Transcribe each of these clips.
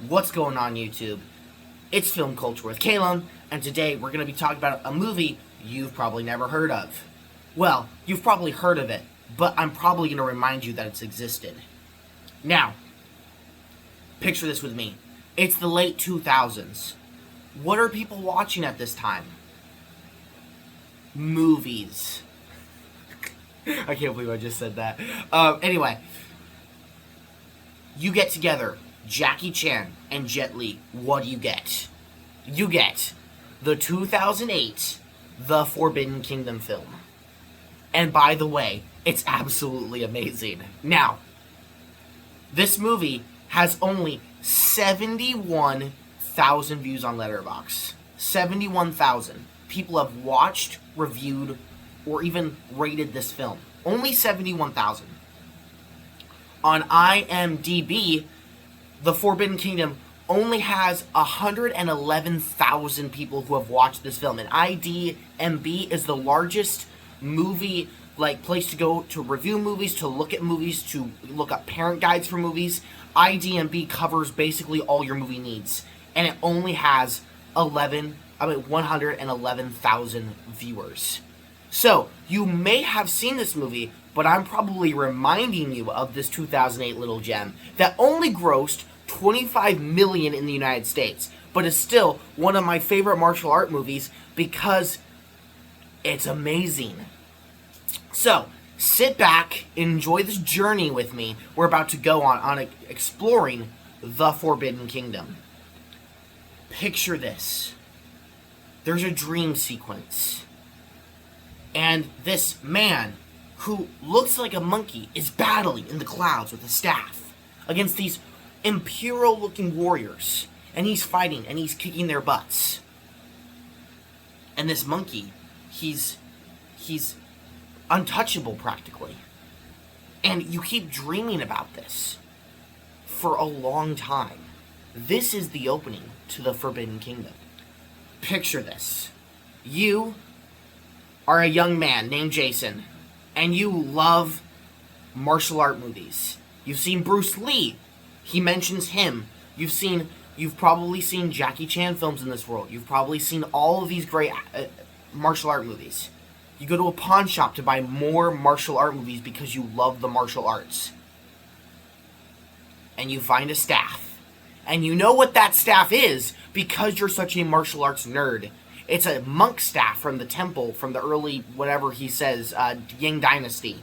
What's going on YouTube? It's Film Culture with Calum, and today we're going to be talking about a movie you've probably never heard of. Well, you've probably heard of it, but I'm probably going to remind you that it's existed. Now, picture this with me. It's the late 2000s. What are people watching at this time? Movies. I can't believe I just said that. Anyway, you get together Jackie Chan and Jet Li. What do you get? You get the 2008 The Forbidden Kingdom film. And by the way, it's absolutely amazing. Now, this movie has only 71,000 views on Letterboxd. 71,000 people have watched, reviewed, or even rated this film. Only 71,000. On IMDb, The Forbidden Kingdom only has 111,000 people who have watched this film. And IMDb is the largest movie place to go to review movies, to look at movies, to look up parent guides for movies. IMDb covers basically all your movie needs, and it only has 111,000 viewers. So you may have seen this movie, but I'm probably reminding you of this 2008 little gem that only grossed $25 million in the United States, but is still one of my favorite martial art movies because it's amazing. So, sit back, enjoy this journey with me. We're about to go on exploring the Forbidden Kingdom. Picture this. There's a dream sequence. And this man, who looks like a monkey, is battling in the clouds with a staff against these imperial-looking warriors. And he's fighting, and he's kicking their butts. And this monkey, he's untouchable practically. And you keep dreaming about this for a long time. This is the opening to the Forbidden Kingdom. Picture this. You are a young man named Jason, and you love martial art movies. You've seen Bruce Lee. He mentions him. You've probably seen Jackie Chan films in this world. You've probably seen all of these great martial art movies. You go to a pawn shop to buy more martial art movies because you love the martial arts. And you find a staff. And you know what that staff is because you're such a martial arts nerd. It's a monk staff from the temple from the early, whatever he says, Yang Dynasty.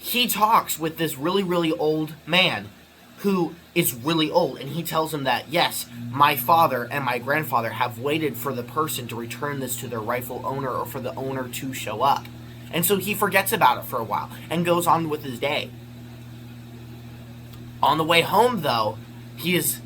He talks with this really, really old man who is really old, and he tells him that, yes, my father and my grandfather have waited for the person to return this to their rightful owner or for the owner to show up. And so he forgets about it for a while and goes on with his day. On the way home, though, he is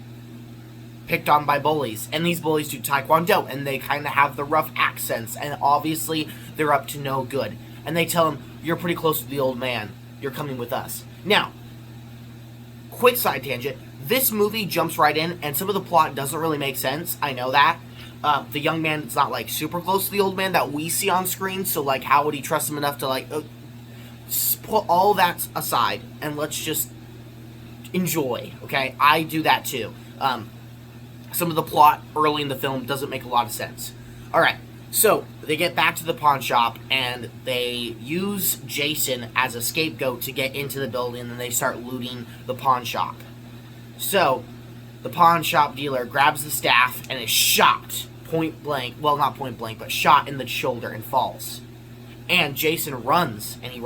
picked on by bullies, and these bullies do taekwondo, and they kind of have the rough accents, and obviously they're up to no good. And they tell him, you're pretty close to the old man, you're coming with us. Now, quick side tangent, this movie jumps right in, and some of the plot doesn't really make sense, I know that. The young man is not, super close to the old man that we see on screen, so, how would he trust him enough to, put all that aside, and let's just enjoy, okay? I do that too. Some of the plot early in the film doesn't make a lot of sense. Alright, so they get back to the pawn shop, and they use Jason as a scapegoat to get into the building, and then they start looting the pawn shop. So, the pawn shop dealer grabs the staff and is shot point blank, well, not point blank, but shot in the shoulder and falls. And Jason runs, and he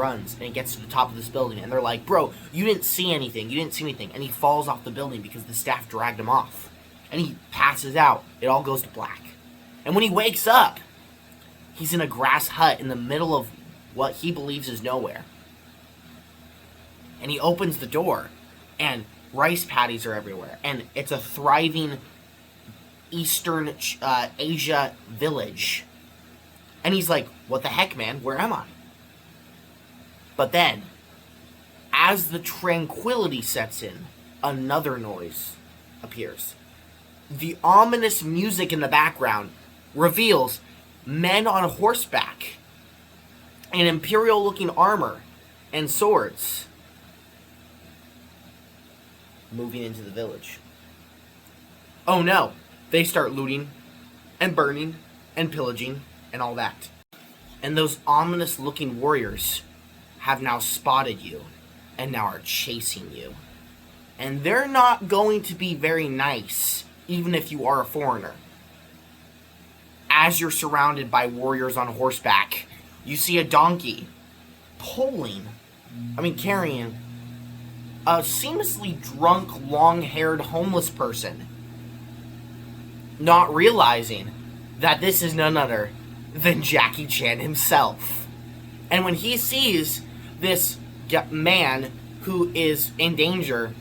gets to the top of this building, and they're like, bro, you didn't see anything, and he falls off the building because the staff dragged him off. And he passes out. It all goes to black. And when he wakes up, he's in a grass hut in the middle of what he believes is nowhere. And he opens the door, and rice paddies are everywhere. And it's a thriving Eastern Asia village. And he's like, what the heck, man? Where am I? But then, as the tranquility sets in, another noise appears. The ominous music in the background reveals men on horseback in imperial-looking armor and swords. moving into the village. Oh no, they start looting and burning and pillaging and all that. And those ominous looking warriors have now spotted you and now are chasing you. And they're not going to be very nice, even if you are a foreigner. As you're surrounded by warriors on horseback, you see a donkey carrying a seamlessly drunk, long-haired homeless person, not realizing that this is none other than Jackie Chan himself. And when he sees this man who is in danger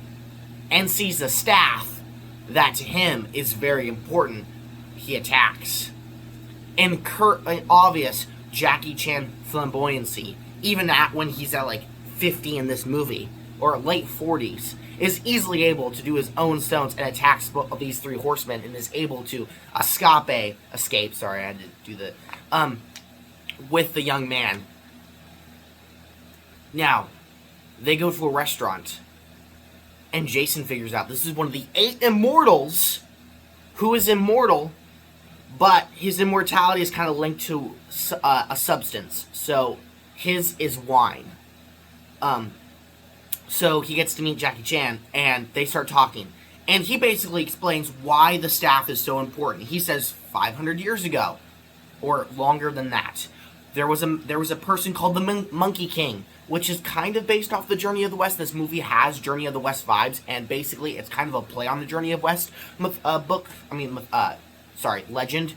and sees the staff that to him is very important, he attacks. In obvious Jackie Chan flamboyancy, even when he's at like 50 in this movie, or late 40s, is easily able to do his own stunts and attacks these three horsemen and is able to escape, sorry, I had to do the, with the young man. Now, they go to a restaurant, and Jason figures out this is one of the 8 immortals who is immortal, but his immortality is kind of linked to a substance. So, his is wine. So he gets to meet Jackie Chan, and they start talking. And he basically explains why the staff is so important. He says 500 years ago, or longer than that, there was a person called the Monkey King, which is kind of based off the Journey of the West. This movie has Journey of the West vibes, and basically it's kind of a play on the Journey of West legend.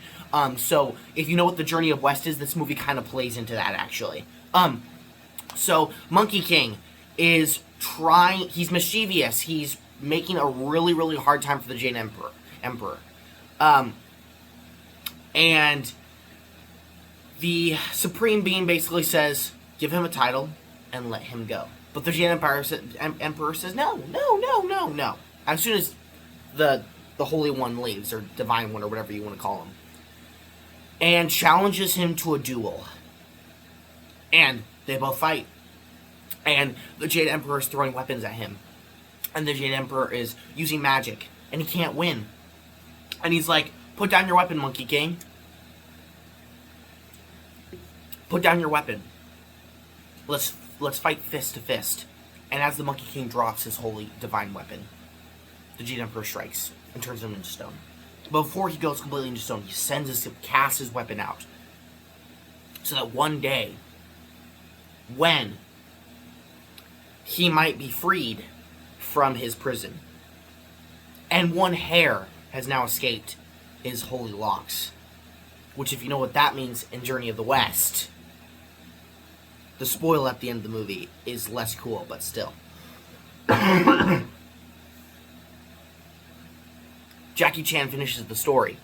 So if you know what the Journey of West is, this movie kind of plays into that, actually. So Monkey King is he's mischievous, he's making a really, really hard time for the Jade Emperor. And the Supreme Being basically says, give him a title and let him go. But the Jade Emperor says, no. As soon as the Holy One leaves, or Divine One, or whatever you want to call him, and challenges him to a duel. And they both fight. And the Jade Emperor is throwing weapons at him. And the Jade Emperor is using magic. And he can't win. And he's like, put down your weapon, Monkey King. Put down your weapon. Let's fight fist to fist. And as the Monkey King drops his holy divine weapon, the Jade Emperor strikes and turns him into stone. But before he goes completely into stone, he casts his weapon out. So that one day, when he might be freed from his prison, and one hair has now escaped his holy locks. Which, if you know what that means in Journey of the West, the spoil at the end of the movie is less cool, but still. Jackie Chan finishes the story.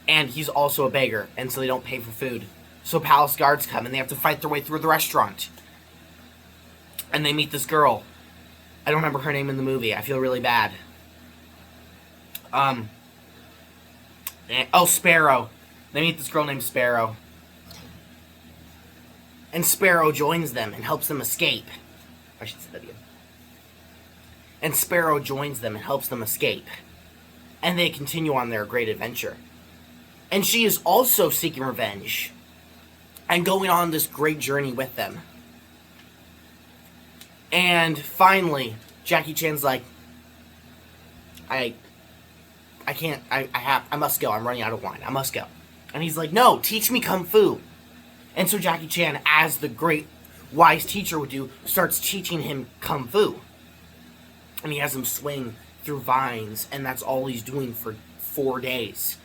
And he's also a beggar, and so they don't pay for food. So palace guards come, and they have to fight their way through the restaurant. And they meet this girl. I don't remember her name in the movie. I feel really bad. Sparrow. They meet this girl named Sparrow. And Sparrow joins them and helps them escape. I should say that again. And Sparrow joins them and helps them escape. And they continue on their great adventure. And she is also seeking revenge. And going on this great journey with them. And finally, Jackie Chan's like, I must go. I'm running out of wine. I must go. And he's like, no, teach me Kung Fu. And so Jackie Chan, as the great wise teacher would do, starts teaching him Kung Fu. And he has him swing through vines, and that's all he's doing for 4 days.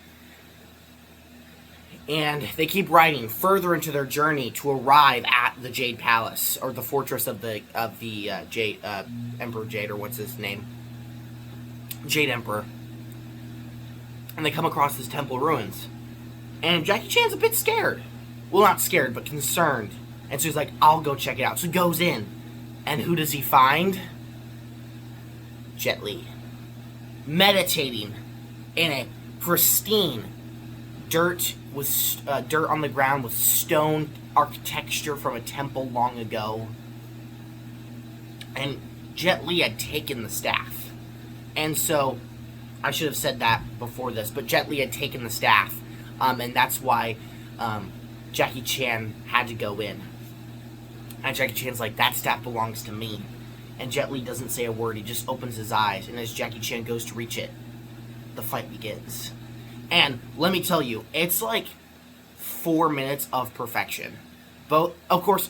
And they keep riding further into their journey to arrive at the Jade Palace, or the fortress of the Jade Emperor Jade, or what's his name, Jade Emperor. And they come across this temple ruins, and Jackie Chan's a bit scared. Well, not scared, but concerned. And so he's like, I'll go check it out. So he goes in, and who does he find? Jet Li, meditating in a pristine dirt on the ground with stone architecture from a temple long ago. And Jet Li had taken the staff. And so, I should have said that before this, but Jet Li had taken the staff, and that's why Jackie Chan had to go in. And Jackie Chan's like, that staff belongs to me. And Jet Li doesn't say a word, he just opens his eyes, and as Jackie Chan goes to reach it, the fight begins. And let me tell you, it's like 4 minutes of perfection. Both, of course,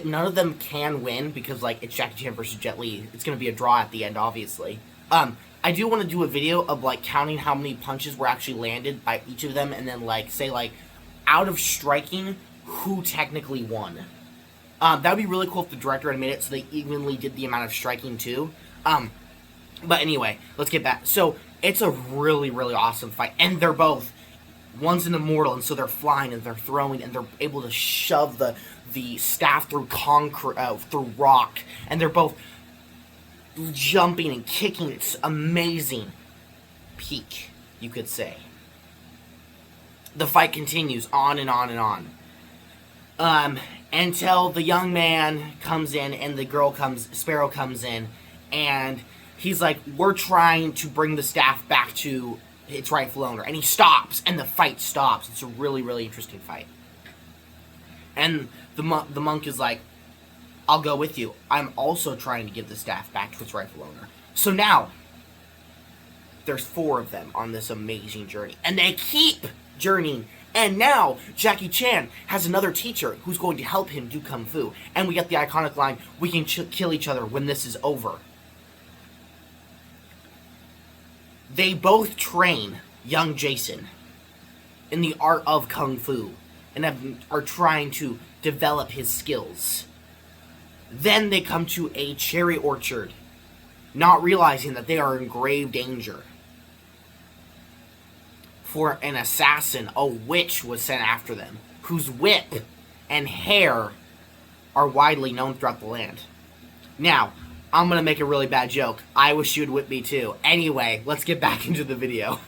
none of them can win, because like it's Jackie Chan versus Jet Li. It's going to be a draw at the end, obviously. I do want to do a video of like counting how many punches were actually landed by each of them, and then like say like out of striking, who technically won. That would be really cool if the director had made it so they evenly did the amount of striking too. But anyway, let's get back. So it's a really, really awesome fight, and they're both, one's an immortal, and so they're flying and they're throwing and they're able to shove the staff through concrete, through rock, and they're both jumping and kicking. It's amazing. Peak, you could say. The fight continues on and on and on. Until the young man comes in and the girl comes, Sparrow comes in, and he's like, we're trying to bring the staff back to its rightful owner. And he stops, and the fight stops. It's a really, really interesting fight. And the monk is like, I'll go with you. I'm also trying to give the staff back to its rightful owner. So now, there's 4 of them on this amazing journey. And they keep journeying. And now, Jackie Chan has another teacher who's going to help him do Kung Fu. And we get the iconic line, we can kill each other when this is over. They both train young Jason in the art of Kung Fu. And are trying to develop his skills. Then they come to a cherry orchard, not realizing that they are in grave danger. For an assassin, a witch was sent after them, whose whip and hair are widely known throughout the land. Now, I'm going to make a really bad joke. I wish you'd whip me too. Anyway, let's get back into the video.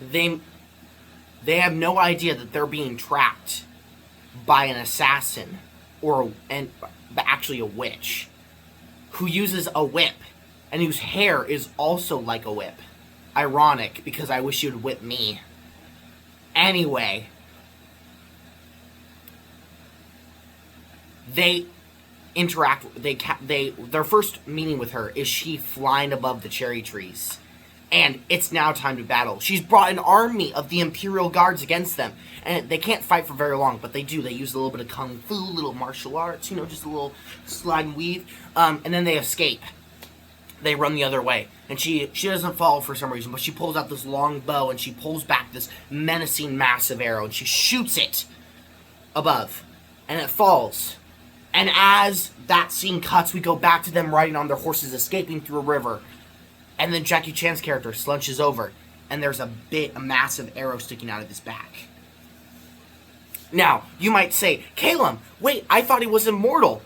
They have no idea that they're being trapped by an assassin, but actually a witch, who uses a whip, and whose hair is also like a whip. Ironic, because I wish you'd whip me. Anyway, they interact. Their first meeting with her is she flying above the cherry trees. And it's now time to battle. She's brought an army of the Imperial Guards against them. And they can't fight for very long, but they do. They use a little bit of Kung Fu, little martial arts, just a little slide and weave. And then they escape. They run the other way. And she doesn't fall for some reason, but she pulls out this long bow, and she pulls back this menacing, massive arrow, and she shoots it above. And it falls. And as that scene cuts, we go back to them riding on their horses, escaping through a river. And then Jackie Chan's character slunches over, and there's a massive arrow sticking out of his back. Now, you might say, Calum, wait, I thought he was immortal.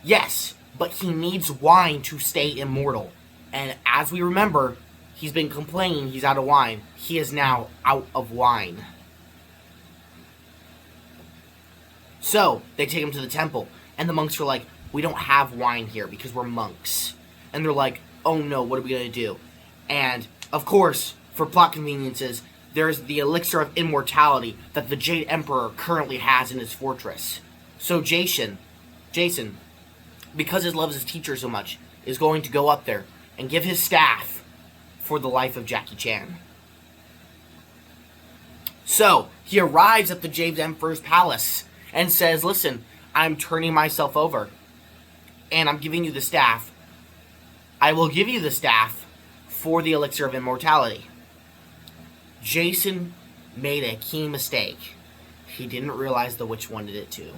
Yes, but he needs wine to stay immortal. And as we remember, he's been complaining he's out of wine. He is now out of wine. So, they take him to the temple, and the monks are like, we don't have wine here because we're monks. And they're like, oh no, what are we going to do? And, of course, for plot conveniences, there's the elixir of immortality that the Jade Emperor currently has in his fortress. So Jason, because he loves his teacher so much, is going to go up there and give his staff for the life of Jackie Chan. So, he arrives at the Jade Emperor's palace and says, listen, I'm turning myself over, and I'm giving you the staff. I will give you the staff for the elixir of immortality. Jason made a key mistake. He didn't realize the witch wanted it too.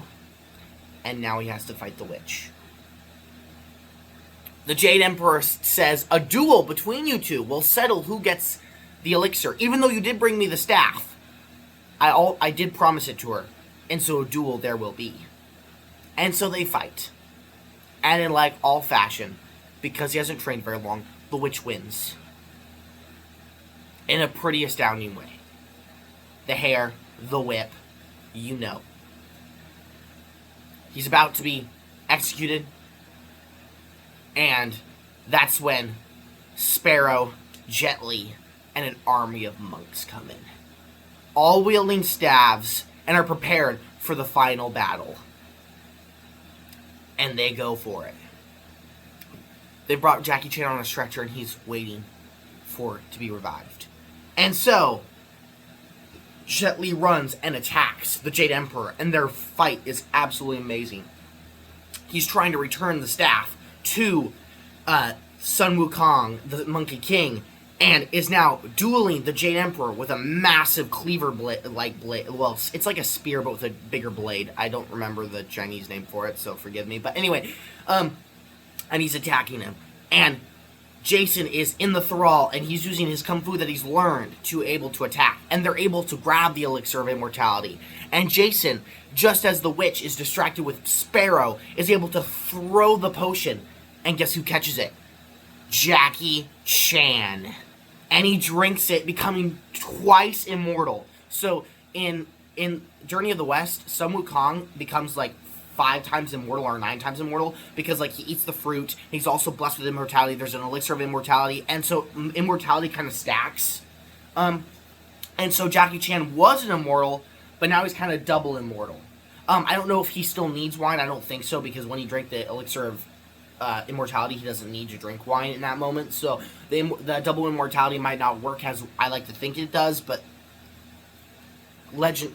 And now he has to fight the witch. The Jade Emperor says, a duel between you two will settle who gets the elixir. Even though you did bring me the staff, I did promise it to her. And so a duel there will be. And so they fight. And in like all fashion, because he hasn't trained very long, the witch wins. In a pretty astounding way. The hair, the whip, you know. He's about to be executed, And that's when Sparrow, Jet Li, and an army of monks come in, all wielding staves, and are prepared for the final battle. And they go for it. They brought Jackie Chan on a stretcher, and he's waiting for it to be revived. And so, Jet Li runs and attacks the Jade Emperor, and their fight is absolutely amazing. He's trying to return the staff to Sun Wukong, the Monkey King, and is now dueling the Jade Emperor with a massive cleaver blade. Well, it's like a spear, but with a bigger blade. I don't remember the Chinese name for it, so forgive me. But anyway, and he's attacking him. And Jason is in the thrall, and he's using his kung fu that he's learned to able to attack. And they're able to grab the elixir of immortality. And Jason, just as the witch is distracted with Sparrow, is able to throw the potion. And guess who catches it? Jackie Chan. And he drinks it, becoming twice immortal. So in Journey of the West, Sun Wukong becomes like 5 times immortal or 9 times immortal because like he eats the fruit. He's also blessed with immortality. There's an elixir of immortality, and so immortality kind of stacks. And so Jackie Chan was an immortal, but now he's kind of double immortal. I don't know if he still needs wine. I don't think so, because when he drank the elixir of immortality, he doesn't need to drink wine in that moment. So the double immortality might not work as I like to think it does, but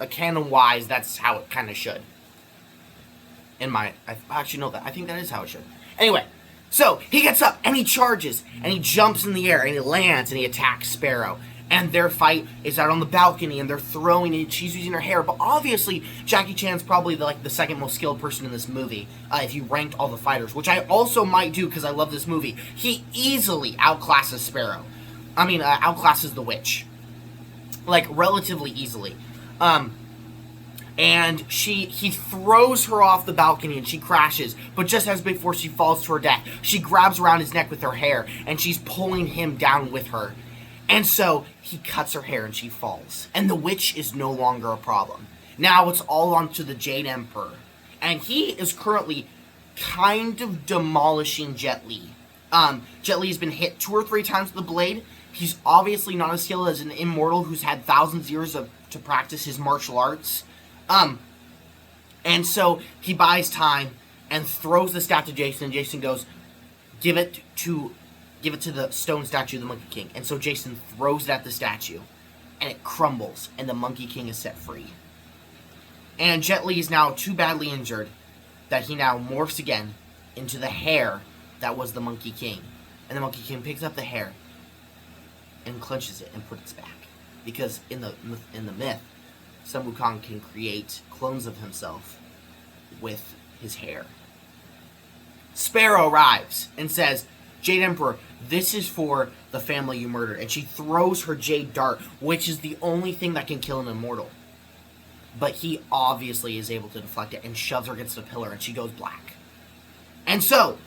canon wise, that's how it kind of should. I think that is how it should. Anyway, so he gets up and he charges and he jumps in the air and he lands and he attacks Sparrow. And their fight is out on the balcony, and they're throwing it. She's using her hair, but obviously Jackie Chan's probably the second most skilled person in this movie. If you ranked all the fighters, which I also might do because I love this movie, he easily outclasses Sparrow. Outclasses the witch, like relatively easily. And he throws her off the balcony and she crashes, but just as before she falls to her death, she grabs around his neck with her hair and she's pulling him down with her. And so he cuts her hair and she falls. And the witch is no longer a problem. Now it's all onto the Jade Emperor. And he is currently kind of demolishing Jet Li. Jet Li has been hit 2 or 3 times with the blade. He's obviously not as skilled as an immortal who's had thousands of years to practice his martial arts. And so he buys time and throws the staff to Jason, and Jason goes, give it to the stone statue of the Monkey King. And so Jason throws it at the statue, and it crumbles, and the Monkey King is set free. And Jet Li is now too badly injured that he now morphs again into the hair that was the Monkey King. And the Monkey King picks up the hair and clenches it and puts it back. Because in the myth, Sun Wukong can create clones of himself with his hair. Sparrow arrives and says, Jade Emperor, this is for the family you murdered. And she throws her jade dart, which is the only thing that can kill an immortal. But he obviously is able to deflect it and shoves her against a pillar, and she goes black. And so,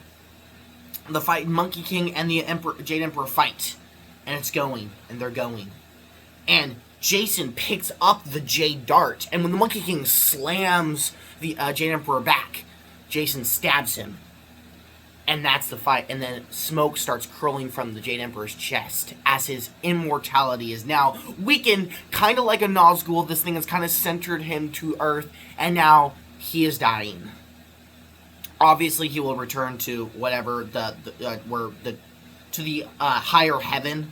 the fight, Monkey King and the Jade Emperor fight. And it's going, and they're going. And Jason picks up the jade dart, and when the Monkey King slams the Jade Emperor back, Jason stabs him. And that's the fight. And then smoke starts curling from the Jade Emperor's chest as his immortality is now weakened, kind of like a Nazgul. This thing has kind of centered him to Earth, and now he is dying. Obviously, he will return to whatever to the higher heaven.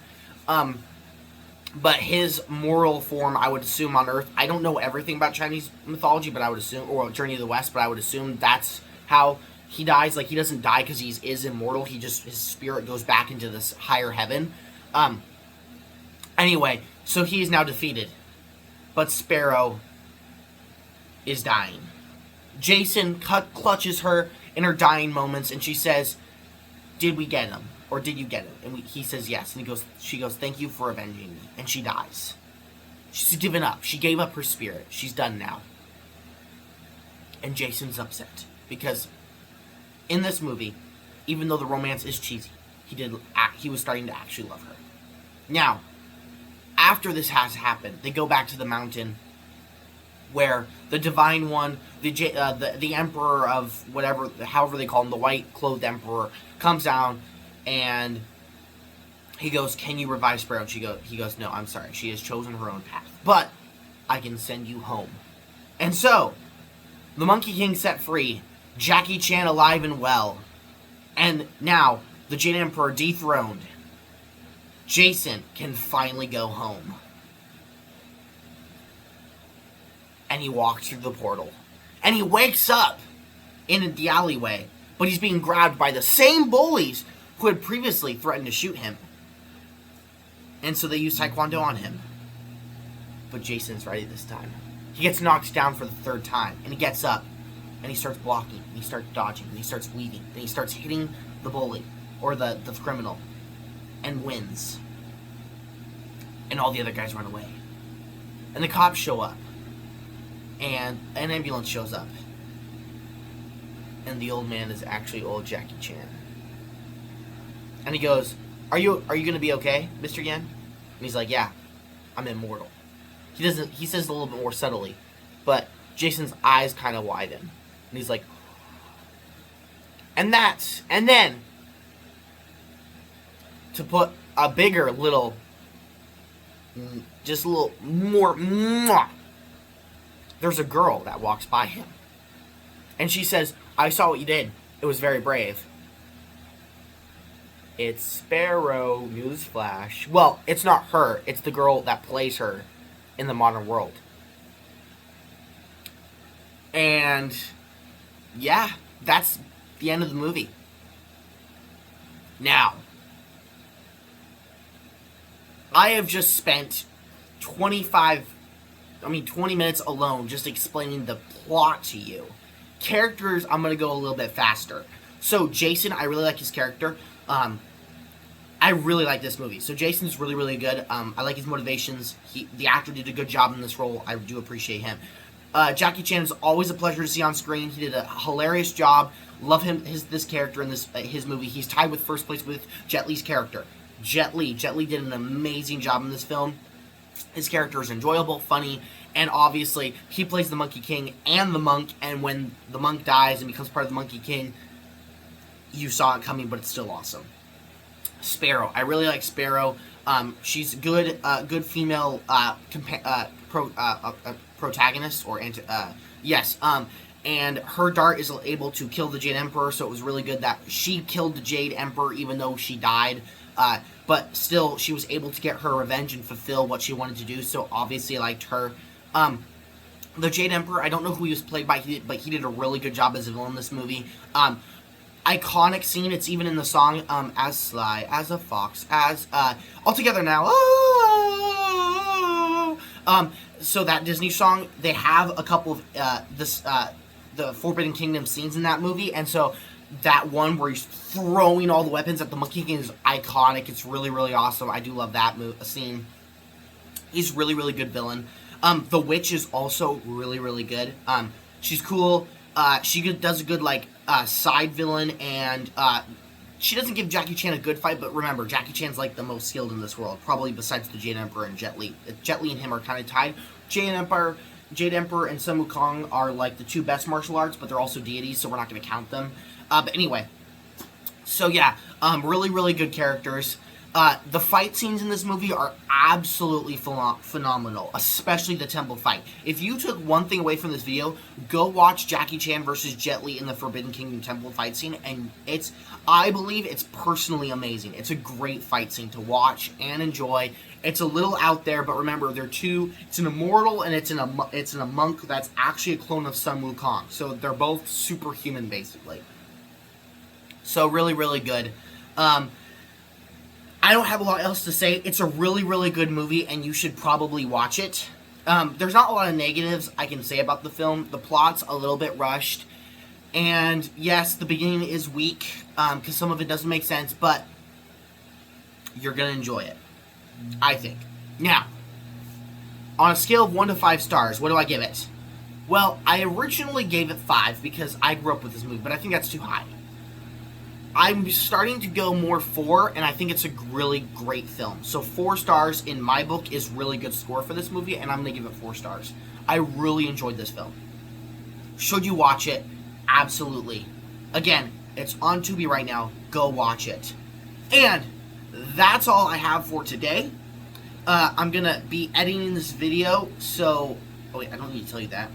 But his moral form, I would assume, on Earth. I don't know everything about Chinese mythology, but I would assume, or Journey of the West, but I would assume that's how he dies. Like, he doesn't die because he is immortal. His spirit goes back into this higher heaven. Anyway, so he is now defeated. But Sparrow is dying. Jason clutches her in her dying moments, and she says, did we get him? Or did you get him? And he says yes. And she goes, thank you for avenging me. And she dies. She's given up. She gave up her spirit. She's done now. And Jason's upset. Because in this movie, even though the romance is cheesy, he was starting to actually love her. Now, after this has happened, they go back to the mountain. where the Divine One, the Emperor of whatever, however they call him, the white clothed Emperor, comes down and he goes, "Can you revive Sparrow?" And he goes, "No, I'm sorry. She has chosen her own path, but I can send you home." And so, the Monkey King set free, Jackie Chan alive and well, and now the Jade Emperor dethroned. Jason can finally go home. And he walks through the portal. And he wakes up in the alleyway, but he's being grabbed by the same bullies who had previously threatened to shoot him. And so they use Taekwondo on him. But Jason's ready this time. He gets knocked down for the third time, and he gets up, and he starts blocking, and he starts dodging, and he starts weaving, and he starts hitting the bully, or the criminal, and wins. And all the other guys run away. And the cops show up. And an ambulance shows up. And the old man is actually old Jackie Chan. And he goes, Are you gonna be okay, Mr. Yen? And he's like, "Yeah, I'm immortal." He says it a little bit more subtly, but Jason's eyes kind of widen. And he's like, and then, to put a bigger little, just a little more, there's a girl that walks by him. And she says, "I saw what you did. It was very brave." It's Sparrow, newsflash. Well, it's not her. It's the girl that plays her in the modern world. And yeah, that's the end of the movie. Now, I have just spent 20 minutes alone just explaining the plot to you. Characters, I'm going to go a little bit faster. So, Jason, I really like his character. I really like this movie. So Jason's really, really good. I like his motivations. The actor did a good job in this role. I do appreciate him. Jackie Chan is always a pleasure to see on screen. He did a hilarious job. Love him, this character in his movie. He's tied with first place with Jet Li's character. Jet Li did an amazing job in this film. His character is enjoyable, funny, and obviously he plays the Monkey King and the monk. And when the monk dies and becomes part of the Monkey King, you saw it coming, but it's still awesome. Sparrow, I really like Sparrow. She's good female protagonist or yes. And her dart is able to kill the Jade Emperor, so it was really good that she killed the Jade Emperor even though she died. But still, she was able to get her revenge and fulfill what she wanted to do. So obviously, I liked her. The Jade Emperor, I don't know who he was played by, but he did a really good job as a villain in this movie. Iconic scene, it's even in the song, as sly as a fox, as, all together now, so that Disney song, they have a couple of, the Forbidden Kingdom scenes in that movie, and so that one where he's throwing all the weapons at the Monkey King is iconic. It's really, really awesome. I do love that scene. He's really, really good villain. The Witch is also really, really good. She's cool. She does a good, side villain, and she doesn't give Jackie Chan a good fight, but remember, Jackie Chan's, the most skilled in this world, probably besides the Jade Emperor and Jet Li. Jet Li and him are kind of tied. Jade Emperor and Sun Wukong are, the two best martial arts, but they're also deities, so we're not going to count them. But anyway, so yeah, really, really good characters. The fight scenes in this movie are absolutely phenomenal, especially the temple fight. If you took one thing away from this video, go watch Jackie Chan versus Jet Li in the Forbidden Kingdom temple fight scene, and I believe it's personally amazing. It's a great fight scene to watch and enjoy. It's a little out there, but remember, it's an immortal and it's in a monk that's actually a clone of Sun Wukong. So they're both superhuman, basically. So really, really good. I don't have a lot else to say. It's a really, really good movie, and you should probably watch it. There's not a lot of negatives I can say about the film. The plot's a little bit rushed. And yes, the beginning is weak, because some of it doesn't make sense, but you're going to enjoy it, I think. Now, on a scale of 1 to 5 stars, what do I give it? Well, I originally gave it 5 because I grew up with this movie, but I think that's too high. I'm starting to go more 4, and I think it's a really great film. So 4 stars in my book is really good score for this movie, and I'm going to give it 4 stars. I really enjoyed this film. Should you watch it? Absolutely. Again, it's on Tubi right now. Go watch it. And that's all I have for today. I'm going to be editing this video, so... Oh, wait, I don't need to tell you that.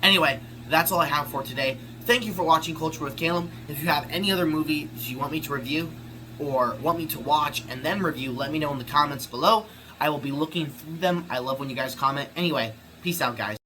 Anyway, that's all I have for today. Thank you for watching Culture with Caleb. If you have any other movies you want me to review or want me to watch and then review, let me know in the comments below. I will be looking through them. I love when you guys comment. Anyway, peace out, guys.